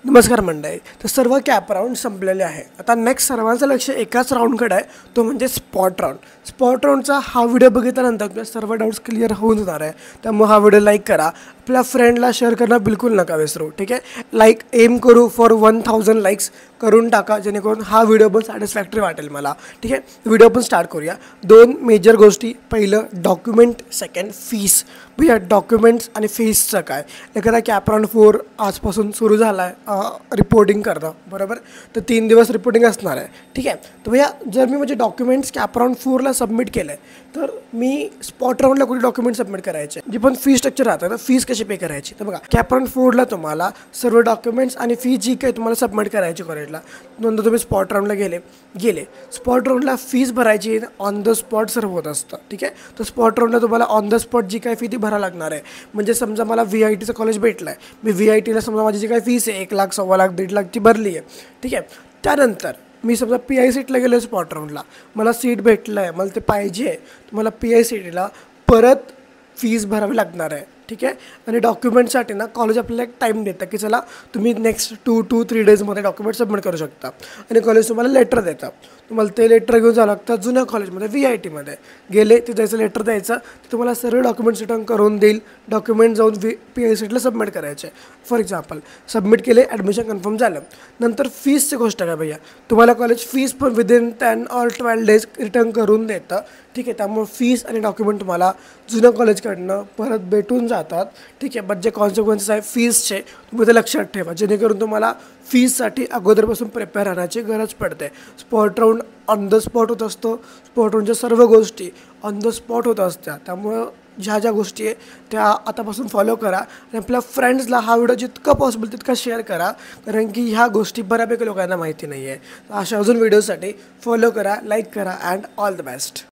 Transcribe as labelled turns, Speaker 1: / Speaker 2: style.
Speaker 1: नमस्कार मंडळी. तर सर्व कॅप राऊंड संपलेले आहे. आता नेक्स्ट सर्वांचं लक्ष एकाच राऊंडकडे आहे, तो म्हणजे स्पॉट राऊंड. स्पॉट राऊंडचा हा व्हिडिओ बघितल्यानंतर आपल्या सर्व डाऊट्स क्लिअर होऊन जाणार आहे. त्यामुळे हा व्हिडिओ लाईक करा, आपल्या फ्रेंडला शेअर करणं बिलकुल नका विसरू. ठीक आहे, लाईक एम करू फॉर 1000 लाईक्स करून टाका, जेणेकरून हा व्हिडिओ पण सॅटिस्फॅक्टरी वाटेल मला. ठीक आहे, व्हिडिओ पण स्टार्ट करूया. 2 मेजर गोष्टी, पहिलं डॉक्युमेंट, सेकंड फीस. भैया डॉक्युमेंट्स आणि फीसचं काय, एखादा कॅप राऊंड 4 आजपासून सुरू झाला आहे रिपोर्टिंग करणं, बरोबर. तर 3 दिवस रिपोर्टिंग असणार आहे. ठीक आहे, तर भैया जर मी म्हणजे डॉक्युमेंट्स कॅप राऊंड 4ला सबमिट केलं आहे, तर मी स्पॉट राऊंडला कुठे डॉक्युमेंट सबमिट करायचे, जी पण फी स्ट्रक्चर राहतं तर फीस कशी पे करायची. तर बघा, कॅप राऊंड 4ला तुम्हाला सर्व डॉक्युमेंट्स आणि फी जी काही तुम्हाला सबमिट करायची कॉलेजला, नंतर तुम्ही स्पॉट राऊंडला गेले स्पॉट राऊंडला फीस भरायची ऑन द स्पॉट सर्व होत असतं. ठीक आहे, तर स्पॉट राऊंडला तुम्हाला ऑन द स्पॉट जी काय फी ती भरावं लागणार आहे. म्हणजे समजा मला VITचं कॉलेज भेटलं आहे, मी VITला समजा माझी जी काय फीस आहे 1 लाख, 1.25 लाख, 1.5 लाख ती भरली आहे. ठीक आहे, त्यानंतर मी समजा PI सीटला गेलो स्पॉट राऊंडला, मला सीट भेटलं आहे, मला ते पाहिजे आहे, मला PI सीटला परत फीस भरावी लागणार आहे. ठीक आहे, आणि डॉक्युमेंटसाठी ना कॉलेज आपल्याला एक टाईम देतं की चला तुम्ही नेक्स्ट 2 to 3 डेजमध्ये डॉक्युमेंट सबमिट करू शकता. आणि कॉलेज तुम्हाला लेटर देतं, तुम्हाला ते लेटर घेऊन जावं लागतं जुन्या कॉलेजमध्ये. VITमध्ये गेले ते जायचं लेटर द्यायचं, ते तुम्हाला सर्व डॉक्युमेंट्स रिटर्न करून देईल. डॉक्युमेंट जाऊन PI सीटला सबमिट करायचे. फॉर एक्झाम्पल सबमिट केले, ॲडमिशन कन्फर्म झालं. नंतर फीसची गोष्ट काय भैया, तुम्हाला कॉलेज फीस पण विदिन 10 or 12 डेज रिटर्न करून देतं. ठीक आहे, त्यामुळे फीस आणि डॉक्युमेंट तुम्हाला जुन्या कॉलेजकडनं परत भेटून जातात. ठीक आहे, बट जे कॉन्सिक्वेन्सेस आहे फीसचे तुम्ही ते लक्षात ठेवा, जेणेकरून तुम्हाला फीससाठी अगोदरपासून प्रिपेअर राहण्याची गरज पडते. Spot round on the spot होत असतो, स्पॉट राऊंडच्या सर्व गोष्टी ऑन द स्पॉट होत असतात. त्यामुळं ज्या गोष्टी आहे त्या आतापासून फॉलो करा आणि आपल्या फ्रेंड्सला हा व्हिडिओ जितका पॉसिबल तितका शेअर करा, कारण की ह्या गोष्टी बऱ्यापैकी लोकांना माहिती नाही आहे. अशा अजून व्हिडिओसाठी फॉलो करा, लाईक करा अँड ऑल द बेस्ट.